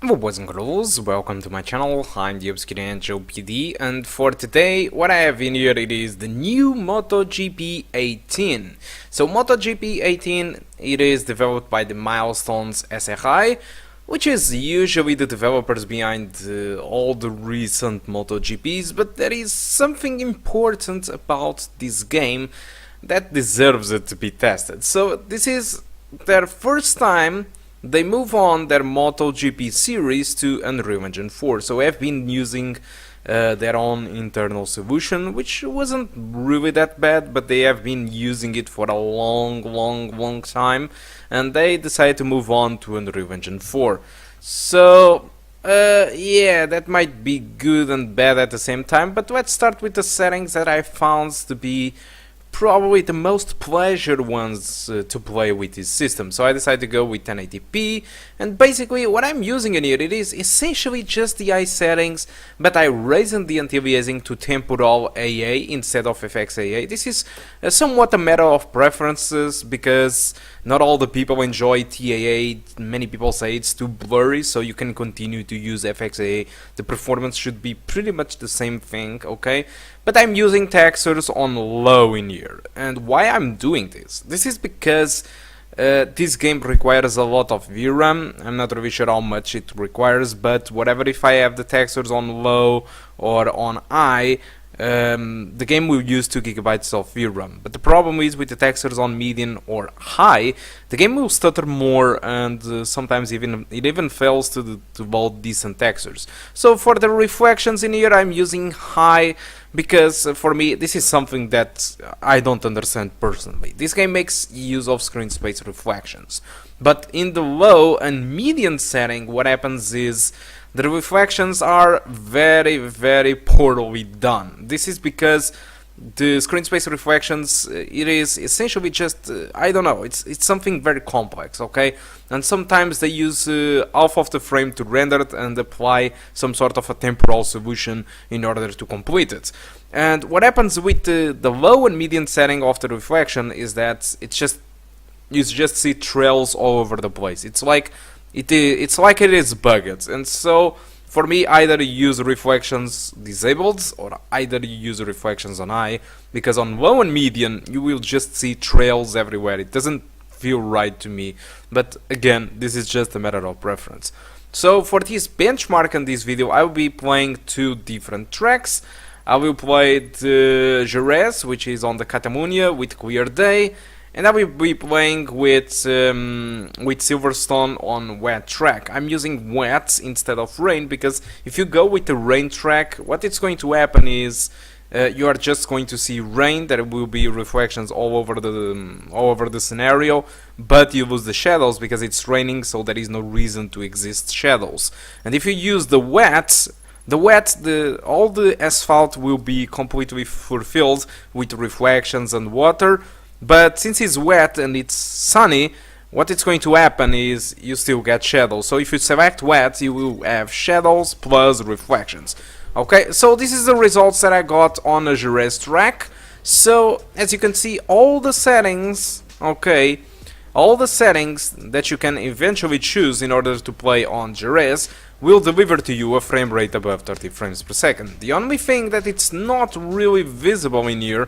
Hello boys and girls, welcome to my channel. I'm the Angel PD, and for today what I have in here it is the new MotoGP 18. So MotoGP 18, it is developed by the Milestones SRI, which is usually the developers behind all the recent MotoGPs, but there is something important about this game that deserves it to be tested. So this is their first time they move on their MotoGP series to Unreal Engine 4, so I've been using their own internal solution, which wasn't really that bad, but they have been using it for a long time, and they decided to move on to Unreal Engine 4. So yeah, that might be good and bad at the same time, but let's start with the settings that I found to be probably the most pleasure ones to play with this system. So I decided to go with 1080p, and basically what I'm using in here, it is essentially just the eye settings, but I raised the anti-aliasing to temporal AA instead of FX AA. This is somewhat a matter of preferences, because not all the people enjoy TAA. Many people say it's too blurry, so you can continue to use FXAA. The performance should be pretty much the same thing, okay? But I'm using textures on low in here. And why I'm doing this? This is because this game requires a lot of VRAM. I'm not really sure how much it requires, but whatever, if I have the textures on low or on high, the game will use 2 GB of VRAM. But the problem is with the textures on medium or high, the game will stutter more, and sometimes it even fails to load decent textures. So for the reflections in here, I'm using high, because for me this is something that I don't understand personally. This game makes use of screen space reflections, but in the low and medium setting, what happens is the reflections are very poorly done. This is because the screen space reflections, it is essentially just I don't know, it's something very complex, okay? And sometimes they use half of the frame to render it and apply some sort of a temporal solution in order to complete it. And what happens with the low and medium setting of the reflection is that you just see trails all over the place. It's like it is bugged, and so for me, either you use reflections disabled or either you use reflections on high, because on low and medium you will just see trails everywhere. It doesn't feel right to me, but again, this is just a matter of preference. So for this benchmark in this video, I will be playing two different tracks. I will play the Jerez, which is on the Catalunya with Clear Day, and I will be playing with Silverstone on wet track. I'm using wet instead of rain, because if you go with the rain track, what it's going to happen is you are just going to see rain. There will be reflections all over the scenario, but you lose the shadows because it's raining, so there is no reason to exist shadows. And if you use the wet, all the asphalt will be completely fulfilled with reflections and water. But since it's wet and it's sunny, what it's going to happen is you still get shadows. So if you select wet, you will have shadows plus reflections. Okay, so this is the results that I got on a Jerez track. So as you can see, all the settings, okay, all the settings that you can eventually choose in order to play on Jerez will deliver to you a frame rate above 30 frames per second. The only thing that it's not really visible in here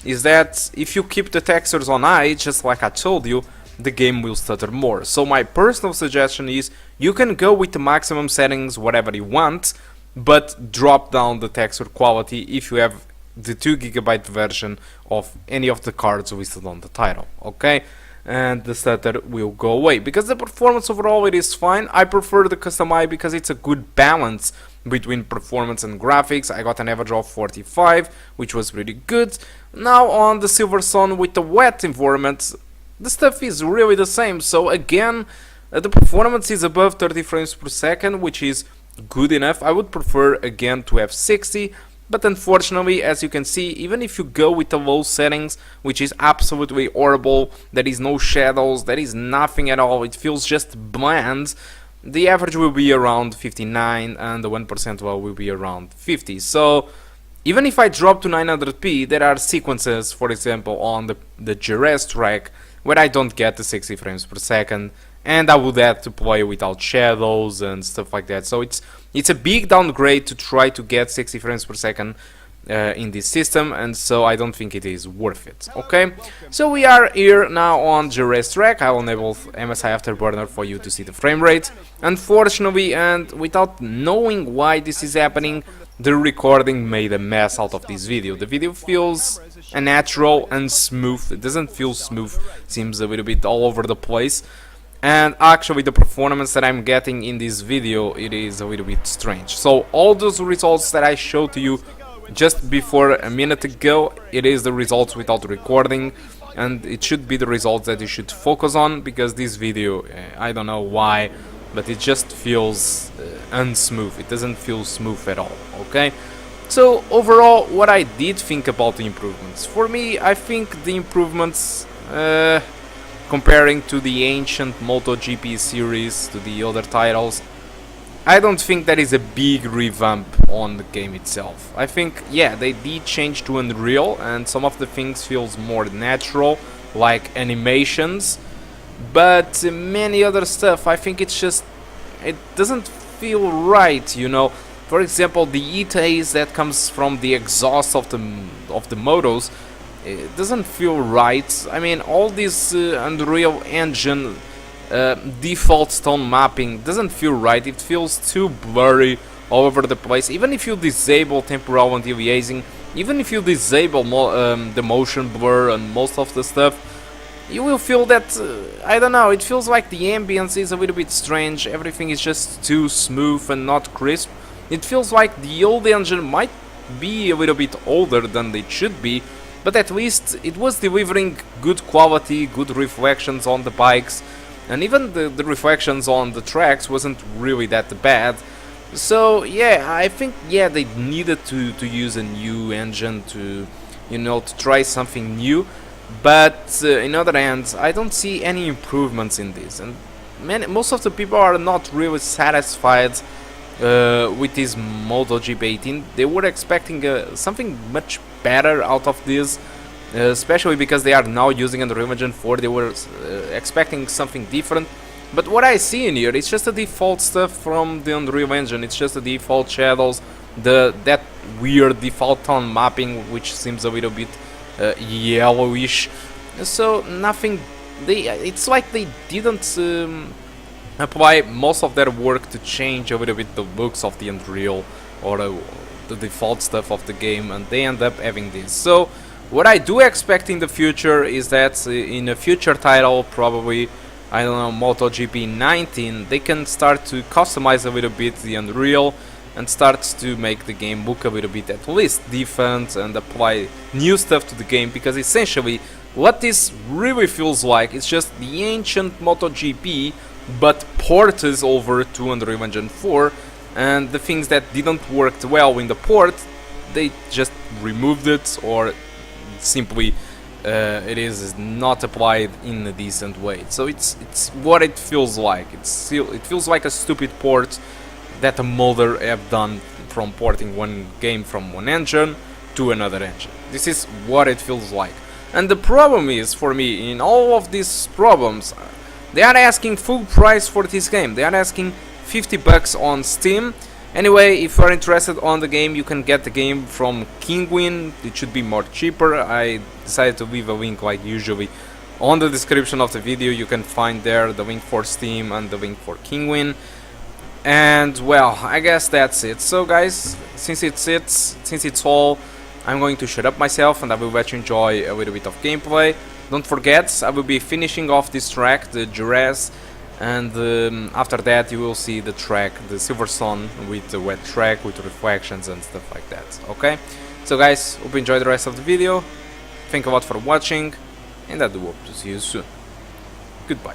is that if you keep the textures on high, just like I told you, the game will stutter more. So my personal suggestion is you can go with the maximum settings, whatever you want, but drop down the texture quality if you have the 2 GB version of any of the cards listed on the title, okay? And the stutter will go away, because the performance overall it is fine. I prefer the custom eye because it's a good balance between performance and graphics. I got an average of 45, which was pretty good. Now on the Silverstone with the wet environment, the stuff is really the same. So again, the performance is above 30 frames per second, which is good enough. I would prefer again to have 60, but unfortunately, as you can see, even if you go with the low settings, which is absolutely horrible, there is no shadows, there is nothing at all, it feels just bland, the average will be around 59 and the 1% low will be around 50. So even if I drop to 900p, there are sequences, for example on the Jerez track, where I don't get the 60 frames per second, and I would have to play without shadows and stuff like that. So it's a big downgrade to try to get 60 frames per second in this system, and so I don't think it is worth it. Okay, so we are here now on Jerez track. I will enable MSI Afterburner for you to see the frame rate. Unfortunately, and without knowing why this is happening, the recording made a mess out of this video. The video feels unnatural and smooth. It doesn't feel smooth, seems a little bit all over the place. And actually the performance that I'm getting in this video, it is a little bit strange. So all those results that I showed to you just before a minute ago, it is the results without recording, and it should be the results that you should focus on, because this video, I don't know why, but it just feels unsmooth. It doesn't feel smooth at all. Okay, so overall, what I did think about the improvements, for me, I think the improvements comparing to the ancient MotoGP series, to the other titles, I don't think that is a big revamp on the game itself. I think, yeah, they did change to Unreal, and some of the things feels more natural, like animations, but many other stuff, I think it's just, it doesn't feel right, you know. For example, the heat haze that comes from the exhaust of the motos, it doesn't feel right. I mean, all this Unreal Engine default tone mapping doesn't feel right. It feels too blurry all over the place. Even if you disable temporal anti-aliasing, even if you disable the motion blur and most of the stuff, you will feel that, I don't know, it feels like the ambience is a little bit strange. Everything is just too smooth and not crisp. It feels like the old engine might be a little bit older than it should be, but at least it was delivering good quality, good reflections on the bikes, and even the reflections on the tracks wasn't really that bad. So yeah, I think, yeah, they needed to use a new engine to, you know, to try something new. But in other hands, I don't see any improvements in this, and most of the people are not really satisfied with this MotoGP 18. They were expecting something much better out of this, especially because they are now using Unreal Engine 4. They were expecting something different, but what I see in here is just the default stuff from the Unreal Engine. It's just the default shadows, that weird default tone mapping, which seems a little bit yellowish. So nothing. It's like they didn't apply most of their work to change a little bit the looks of the Unreal or the default stuff of the game, and they end up having this. So what I do expect in the future is that in a future title, probably, I don't know, MotoGP 19, they can start to customize a little bit the Unreal and start to make the game look a little bit at least different and apply new stuff to the game, because essentially what this really feels like is just the ancient MotoGP but ported over to Unreal Engine 4, and the things that didn't work well in the port, they just removed it, or simply it is not applied in a decent way. So it's what it feels like. It feels like a stupid port that a modder have done from porting one game from one engine to another engine. This is what it feels like. And the problem is, for me, in all of these problems, they are asking full price for this game. They are asking 50 bucks on Steam. Anyway, if you are interested on the game, you can get the game from Kinguin. It should be more cheaper. I decided to leave a link, like usually, on the description of the video. You can find there the link for Steam and the link for Kinguin. And well, I guess that's it. So guys, since it's all, I'm going to shut up myself and I will let you enjoy a little bit of gameplay. Don't forget, I will be finishing off this track, the Jerez, and after that you will see the track, the Silver Sun, with the wet track, with reflections and stuff like that. Okay? So guys, hope you enjoy the rest of the video. Thank you a lot for watching, and I do hope to see you soon. Goodbye.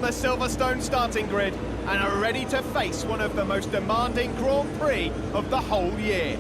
the Silverstone starting grid and are ready to face one of the most demanding Grand Prix of the whole year.